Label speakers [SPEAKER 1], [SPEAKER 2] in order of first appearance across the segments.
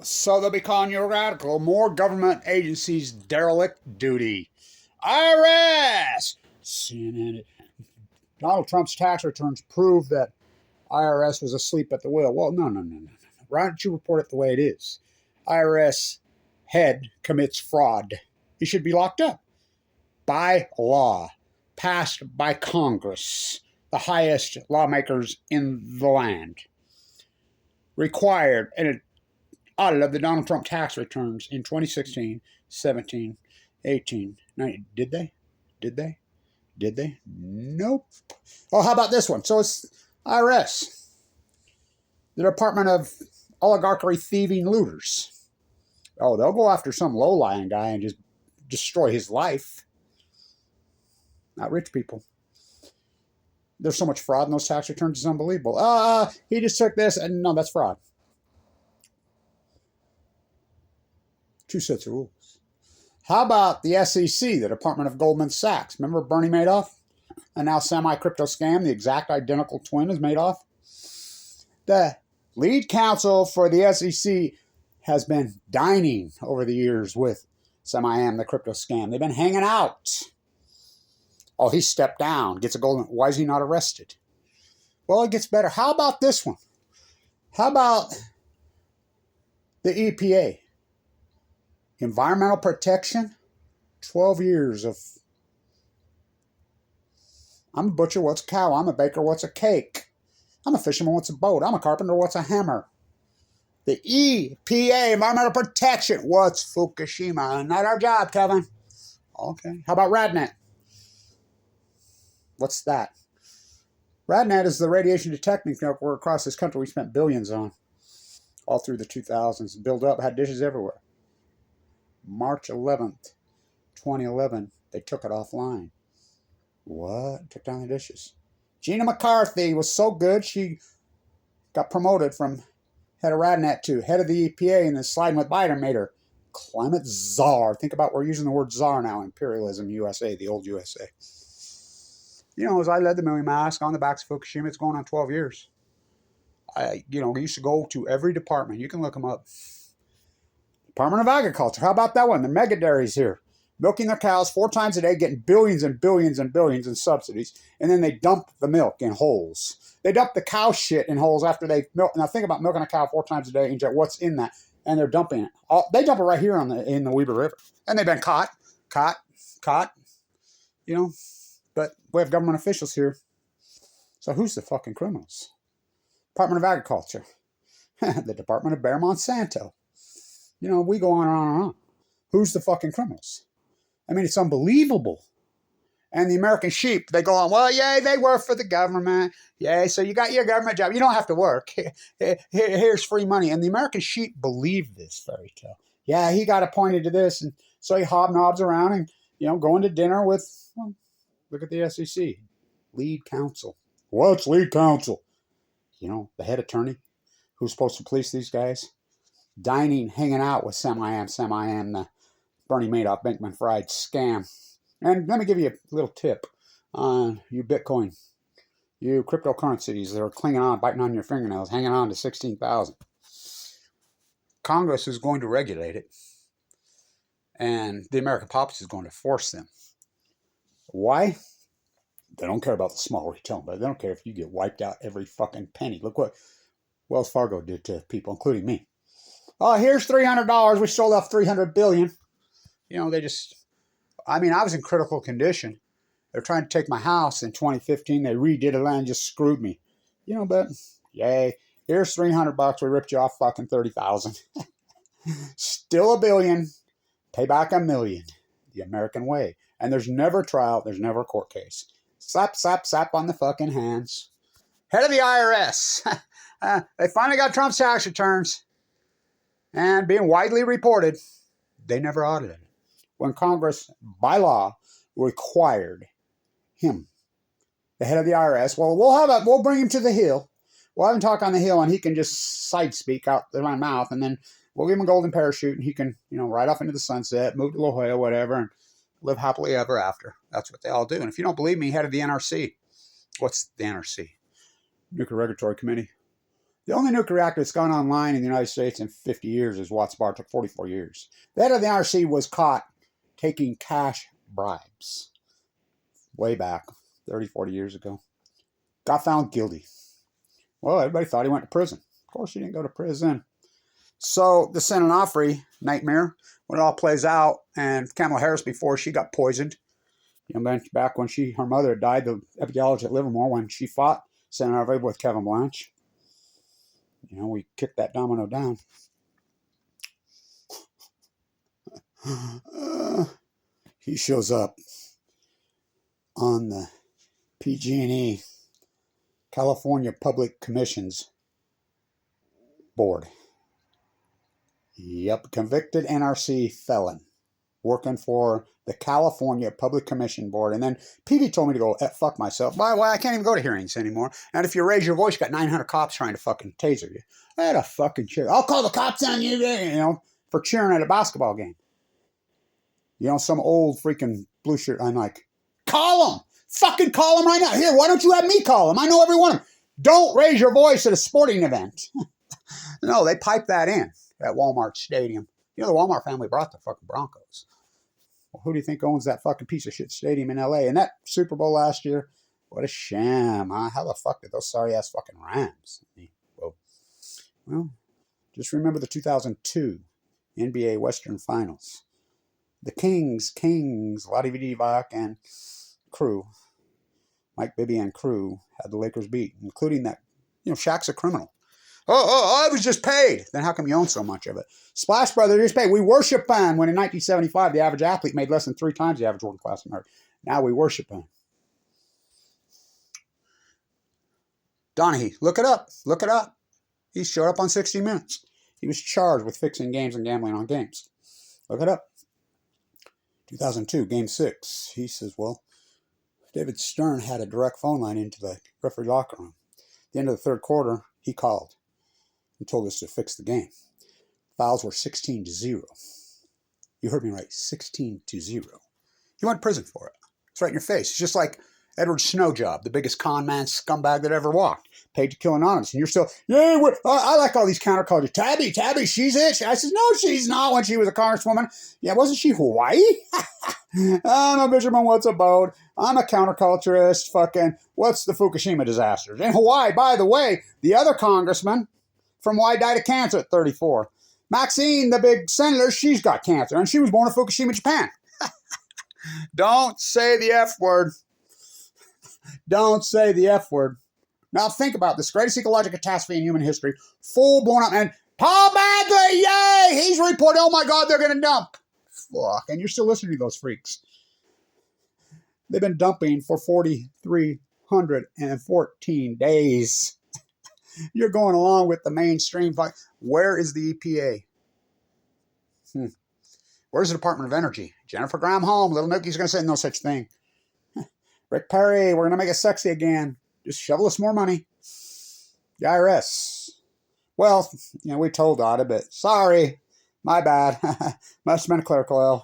[SPEAKER 1] So they'll be calling you a radical. More government agencies derelict duty. IRS! CNN. Donald Trump's tax returns prove that IRS was asleep at the wheel. Well, no. Why don't you report it the way it is? IRS head commits fraud. He should be locked up. By law, passed by Congress, the highest lawmakers in the land, required an audit of the Donald Trump tax returns in 2016, 17, 18, 19. Did they? Did they? Nope. Oh, how about this one? So it's IRS, the Department of Oligarchy Thieving Looters. Oh, they'll go after some low-lying guy and just destroy his life. Not rich people. There's so much fraud in those tax returns, it's unbelievable. He just took this, and no, that's fraud. Two sets of rules. How about the SEC, the Department of Goldman Sachs? Remember Bernie Madoff? A now semi-crypto scam, the exact identical twin is Madoff. The lead counsel for the SEC has been dining over the years with Semi-Am, the crypto scam. They've been hanging out. Oh, he stepped down, gets a golden... Why is he not arrested? Well, it gets better. How about this one? How about the EPA? Environmental protection? 12 years of... I'm a butcher, what's a cow? I'm a baker, what's a cake? I'm a fisherman, what's a boat? I'm a carpenter, what's a hammer? The EPA, environmental protection. What's Fukushima? Not our job, Kevin. Okay. How about RadNet? What's that? RadNet is the radiation detecting network across this country we spent billions on. All through the 2000s. Built up, had dishes everywhere. March 11th, 2011, they took it offline. What? Took down the dishes. Gina McCarthy was so good, she got promoted from head of RadNet to head of the EPA, and then sliding with Biden made her climate czar. Think about, we're using the word czar now, imperialism, USA, the old USA. You know, as I led the million mask on the backs of Fukushima, it's going on 12 years. I used to go to every department. You can look them up. Department of Agriculture. How about that one? The mega dairies here. Milking their cows 4 times a day, getting billions and billions and billions in subsidies. And then they dump the milk in holes. They dump the cow shit in holes after they milk. Now think about milking a cow 4 times a day and what's in that. And they're dumping it. They dump it right here in the Weber River. And they've been caught. You know. But we have government officials here. So who's the fucking criminals? Department of Agriculture. The Department of Bear Monsanto. You know, we go on and on and on. Who's the fucking criminals? I mean, it's unbelievable. And the American sheep, they go on, well, yay, they work for the government. Yay, so you got your government job. You don't have to work. Here's free money. And the American sheep believe this fairy tale. Yeah, he got appointed to this. And so he hobnobs around and, going to dinner with, well, look at the SEC. Lead counsel. What's lead counsel? The head attorney who's supposed to police these guys. Dining, hanging out with Semi-Am, the Bernie Madoff, Bankman-Fried scam. And let me give you a little tip on you Bitcoin, you cryptocurrencies that are clinging on, biting on your fingernails, hanging on to 16,000. Congress is going to regulate it, and the American populace is going to force them. Why? They don't care about the small retail, but they don't care if you get wiped out every fucking penny. Look what Wells Fargo did to people, including me. Oh, here's $300. We sold off $300 billion. I was in critical condition. They're trying to take my house in 2015. They redid it and just screwed me. But yay. Here's $300. We ripped you off fucking 30,000. Still $1 billion. Pay back $1 million. The American way. And there's never a trial. There's never a court case. Slap, slap, slap on the fucking hands. Head of the IRS. They finally got Trump's tax returns. And being widely reported, they never audited it. When Congress, by law, required him, the head of the IRS, well, we'll bring him to the Hill. We'll have him talk on the Hill, and he can just side speak out of my mouth, and then we'll give him a golden parachute, and he can, ride off into the sunset, move to La Jolla, whatever, and live happily ever after. That's what they all do. And if you don't believe me, head of the NRC. What's the NRC? Nuclear Regulatory Committee. The only nuclear reactor that's gone online in the United States in 50 years is Watts Bar. It took 44 years. The head of the IRC was caught taking cash bribes way back 30, 40 years ago. Got found guilty. Well, everybody thought he went to prison. Of course, he didn't go to prison. So the San Onofre nightmare, when it all plays out, and Kamala Harris, before she got poisoned, back when her mother died, the epidemiologist at Livermore, when she fought San Onofre with Kevin Blanch, we kicked that domino down. He shows up on the PG&E, California Public Commissions Board. Yep, convicted NRC felon working for the California Public Commission Board. And then PB told me to go fuck myself. Why? I can't even go to hearings anymore. And if you raise your voice, you got 900 cops trying to fucking taser you. I had a fucking cheer. I'll call the cops on you, for cheering at a basketball game. Some old freaking blue shirt. I'm like, call them. Fucking call them right now. Here, why don't you have me call them? I know every one of them. Don't raise your voice at a sporting event. No, they piped that in at Walmart Stadium. The Walmart family brought the fucking Broncos. Well, who do you think owns that fucking piece of shit stadium in L.A.? And that Super Bowl last year, what a sham, huh? How the fuck did those sorry-ass fucking Rams? Well, just remember the 2002 NBA Western Finals. The Kings, Lottie Divac and crew, Mike Bibby and crew, had the Lakers beat, including that, Shaq's a criminal. I was just paid. Then how come you own so much of it? Splash Brothers just paid. We worship him when in 1975 the average athlete made less than 3 times the average working class American. Now we worship him. Donahue, look it up. He showed up on 60 Minutes. He was charged with fixing games and gambling on games. Look it up. 2002, Game 6. He says, David Stern had a direct phone line into the referee locker room. At the end of the third quarter, he called and told us to fix the game. Fouls were 16-0. You heard me right, 16-0. He went to prison for it. It's right in your face. It's just like Edward Snowjob, the biggest con man scumbag that ever walked. Paid to kill anonymous. And you're still, I like all these countercultures. Tabby, she's it. I said, no, she's not when she was a congresswoman. Yeah, wasn't she Hawaii? I'm a fisherman, what's a boat? I'm a counterculturist. Fucking, what's the Fukushima disasters? In Hawaii, by the way, the other congressman from Hawaii died of cancer at 34. Maxine, the big senator, she's got cancer, and she was born in Fukushima, Japan. Don't say the F word. Don't say the F word. Now think about this. Greatest ecological catastrophe in human history. Full blown up. And Paul Bagley, yay! He's reporting, oh my God, they're going to dump. Fuck. And you're still listening to those freaks. They've been dumping for 4,314 days. You're going along with the mainstream. Where is the EPA? Where's the Department of Energy? Jennifer Granholm, Little Nookie's going to say no such thing. Rick Perry, we're going to make it sexy again. Just shovel us more money. The IRS. Well, we told Otta, but sorry. My bad. Must have been a clerical error.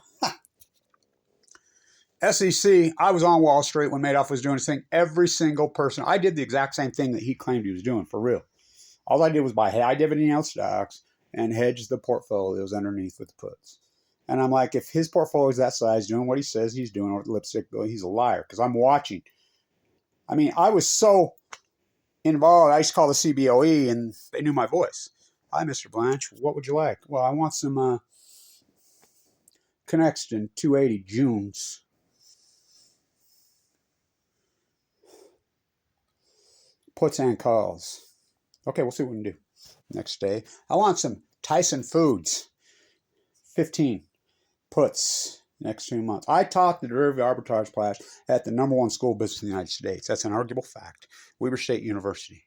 [SPEAKER 1] SEC, I was on Wall Street when Madoff was doing his thing. Every single person, I did the exact same thing that he claimed he was doing, for real. All I did was buy high dividend yield stocks and hedge the portfolios underneath with the puts. And I'm like, if his portfolio is that size, doing what he says he's doing with lipstick, he's a liar. Because I'm watching. I mean, I was so involved. I used to call the CBOE, and they knew my voice. Hi, Mr. Blanch. What would you like? Well, I want some Connection 280 Junes. Puts and calls. Okay, we'll see what we can do. Next day, I want some Tyson Foods. 15 puts next 2 months. I taught the derivative arbitrage class at the #1 school business in the United States. That's an arguable fact. Weber State University.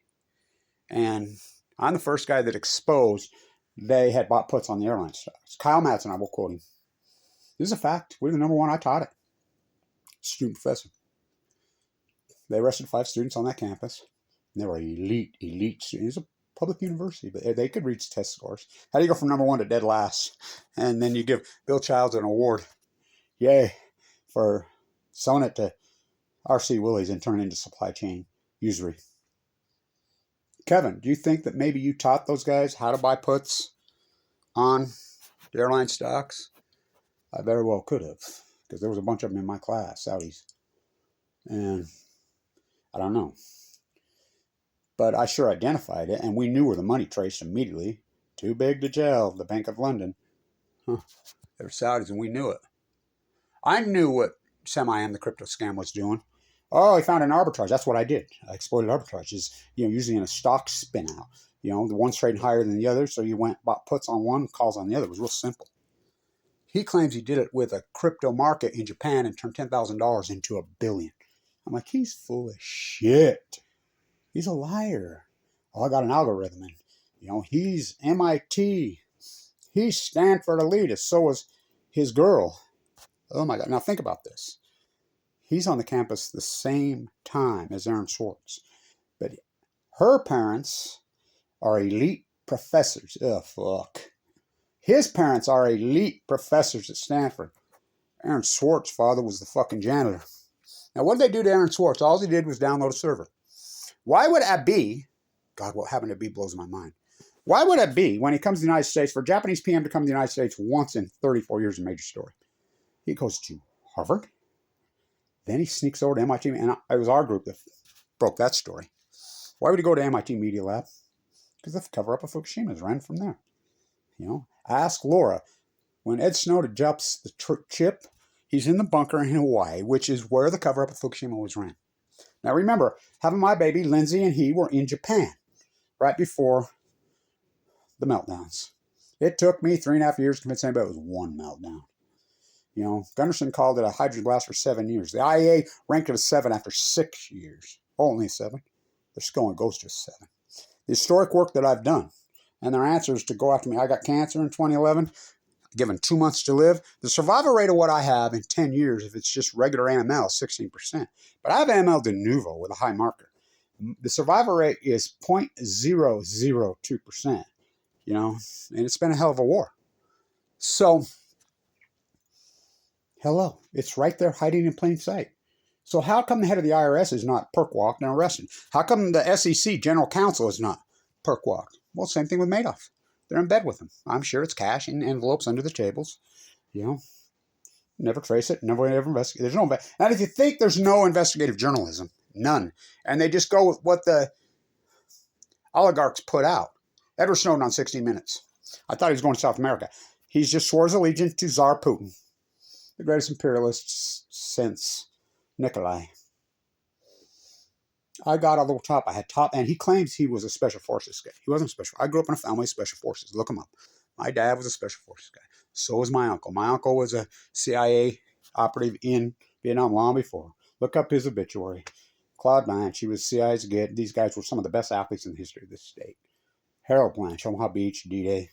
[SPEAKER 1] And I'm the first guy that exposed they had bought puts on the airline stocks. Kyle Madsen, I will quote him. This is a fact. We're the #1. I taught it. Student professor. They arrested 5 students on that campus. And they were elite students. It was a public university, but they could reach test scores. How do you go from #1 to dead last? And then you give Bill Childs an award. Yay. For selling it to R.C. Willey's and turning it into supply chain usury. Kevin, do you think that maybe you taught those guys how to buy puts on the airline stocks? I very well could have, because there was a bunch of them in my class, Saudis. And I don't know. But I sure identified it, and we knew where the money traced immediately. Too big to jail, the Bank of London. Huh. They were Saudis, and we knew it. I knew what Semi-Am, the crypto scam, was doing. Oh, he found an arbitrage. That's what I did. I exploited arbitrages, usually in a stock spin out. The one's trading higher than the other, so you went bought puts on one, calls on the other. It was real simple. He claims he did it with a crypto market in Japan and turned $10,000 into $1 billion. I'm like, he's full of shit. He's a liar. Oh, I got an algorithm, and he's MIT. He's Stanford elitist. So was his girl. Oh my God! Now think about this. He's on the campus the same time as Aaron Swartz, but her parents are elite professors. Oh, fuck. His parents are elite professors at Stanford. Aaron Swartz's father was the fucking janitor. Now, what did they do to Aaron Swartz? All he did was download a server. Why would it be, God, what happened to be blows my mind. Why would it be, when he comes to the United States, for a Japanese PM to come to the United States once in 34 years, a major story? He goes to Harvard. Then he sneaks over to MIT, and it was our group that broke that story. Why would he go to MIT Media Lab? Because the cover-up of Fukushima ran from there. Ask Laura. When Ed Snowden jumps the chip, he's in the bunker in Hawaii, which is where the cover-up of Fukushima was ran. Now remember, having my baby, Lindsay and he were in Japan right before the meltdowns. It took me 3.5 years to convince anybody it was one meltdown. Gunderson called it a hydrogen blast for 7 years. The IAEA ranked it a 7 after 6 years. Only a 7. They're still going goes to a 7. The historic work that I've done, and their answer is to go after me. I got cancer in 2011, given 2 months to live. The survival rate of what I have in 10 years, if it's just regular AML, is 16%. But I have AML de novo with a high marker. The survival rate is 0.002%, and it's been a hell of a war. So, hello, it's right there hiding in plain sight. So how come the head of the IRS is not perk-walked and arrested? How come the SEC general counsel is not perk-walked? Well, same thing with Madoff. They're in bed with him. I'm sure it's cash in envelopes under the tables. Never trace it. Never investigate. There's no. And if you think there's no investigative journalism, none. And they just go with what the oligarchs put out. Edward Snowden on 60 Minutes. I thought he was going to South America. He's just swore his allegiance to Tsar Putin, the greatest imperialist since Nikolai. I got a little top. I had top, and he claims he was a special forces guy. He wasn't special. I grew up in a family of special forces. Look him up. My dad was a special forces guy. So was my uncle. My uncle was a CIA operative in Vietnam long before. Look up his obituary. Claude Blanch, he was CIA's good. These guys were some of the best athletes in the history of this state. Harold Blanch, Omaha Beach, D-Day.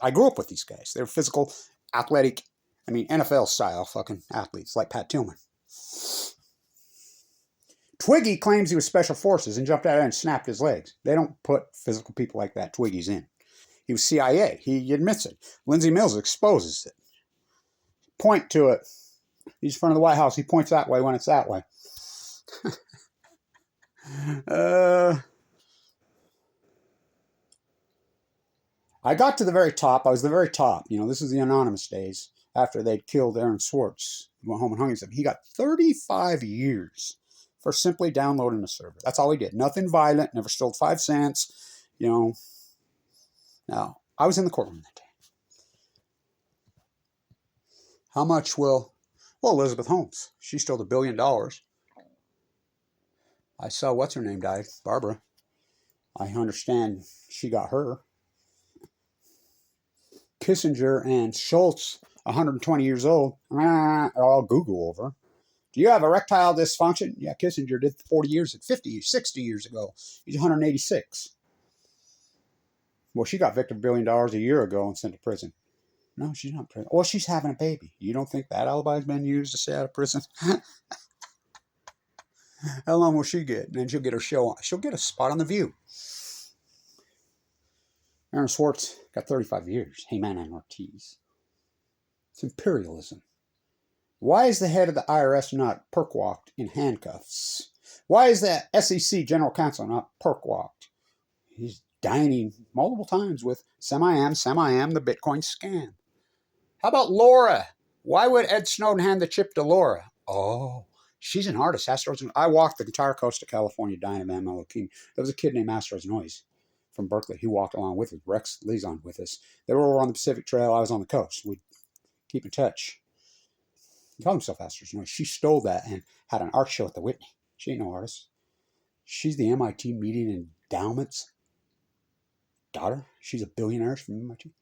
[SPEAKER 1] I grew up with these guys. They were physical, athletic, NFL style fucking athletes like Pat Tillman. Twiggy claims he was special forces and jumped out and snapped his legs. They don't put physical people like that, Twiggy's in. He was CIA. He admits it. Lindsay Mills exposes it. Point to it. He's in front of the White House. He points that way when it's that way. I got to the very top. I was the very top. This is the anonymous days after they'd killed Aaron Swartz. He went home and hung himself. He got 35 years for simply downloading a server. That's all he did. Nothing violent. Never stole 5 cents. Now, I was in the courtroom that day. How much will... Well, Elizabeth Holmes. She stole $1 billion. I saw what's-her-name died. Barbara. I understand she got her. Kissinger and Schultz, 120 years old. I'll Google over. Do you have erectile dysfunction? Yeah, Kissinger did 40 years, 50, 60 years ago. He's 186. Well, she got victim $1 billion a year ago and sent to prison. No, she's not in prison. Well, she's having a baby. You don't think that alibi's been used to stay out of prison? How long will she get? And then she'll get her show on. She'll get a spot on The View. Aaron Swartz got 35 years. Heyman and Ortiz. It's imperialism. Why is the head of the IRS not perk-walked in handcuffs? Why is the SEC general counsel not perk-walked? He's dining multiple times with Sam-I-Am, the Bitcoin scam. How about Laura? Why would Ed Snowden hand the chip to Laura? Oh, she's an artist. Astros. I walked the entire coast of California dying of AML leukemia. There was a kid named Astros Noise from Berkeley. He walked along with us. Rex Lezon with us. They were over on the Pacific Trail. I was on the coast. We'd keep in touch. He called himself Astros Noise. She stole that and had an art show at the Whitney. She ain't no artist. She's the MIT Media Endowment's daughter. She's a billionaire from MIT.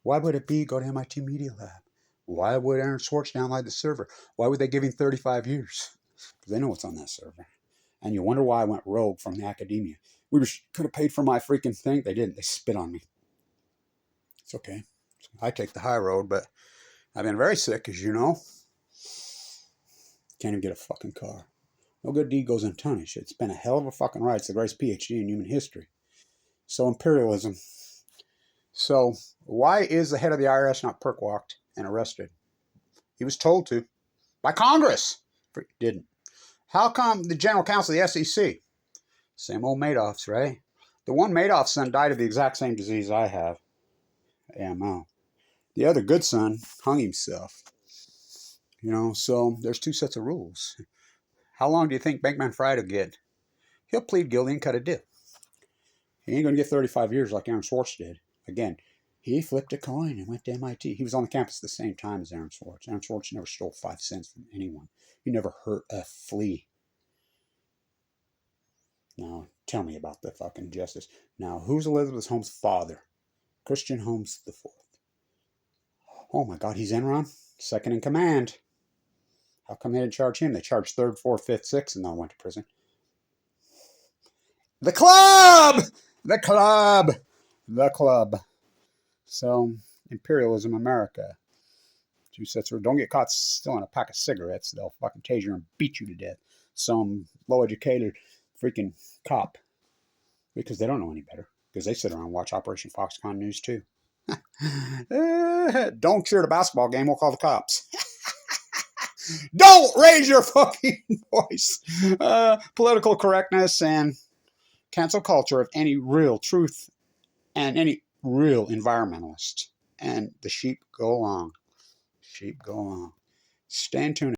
[SPEAKER 1] Why would it be go to MIT Media Lab? Why would Aaron Swartz download the server? Why would they give him 35 years? Because they know what's on that server. And you wonder why I went rogue from the academia. Could have paid for my freaking thing. They didn't. They spit on me. It's okay. I take the high road, but I've been very sick, as you know. Can't even get a fucking car. No good deed goes unpunished. It's been a hell of a fucking ride. It's the greatest PhD in human history. So imperialism. So why is the head of the IRS not perk walked and arrested? He was told to by Congress. Didn't. How come the general counsel of the SEC? Same old Madoffs, right? The one Madoff's son died of the exact same disease I have. AML. The other good son hung himself. You know, so there's two sets of rules. How long do you think Bankman Fried will get? He'll plead guilty and cut a deal. He ain't going to get 35 years like Aaron Swartz did. Again, he flipped a coin and went to MIT. He was on the campus at the same time as Aaron Swartz. Aaron Swartz never stole 5 cents from anyone. He never hurt a flea. Now, tell me about the fucking justice. Now, who's Elizabeth Holmes' father? Christian Holmes IV. Oh my God, he's Enron? Second in command. How come they didn't charge him? They charged 3rd, 4th, 5th, 6th, and no one went to prison. The club! The club! The club. So, imperialism, America. Two sets of, don't get caught stealing a pack of cigarettes. They'll fucking tase you and beat you to death. Some low-educated freaking cop. Because they don't know any better. Because they sit around and watch Operation Foxconn News too. Don't cheer at a basketball game, we'll call the cops. Don't raise your fucking voice. Political correctness and cancel culture of any real truth and any real environmentalist. And the sheep go along. Sheep go along. Stay tuned.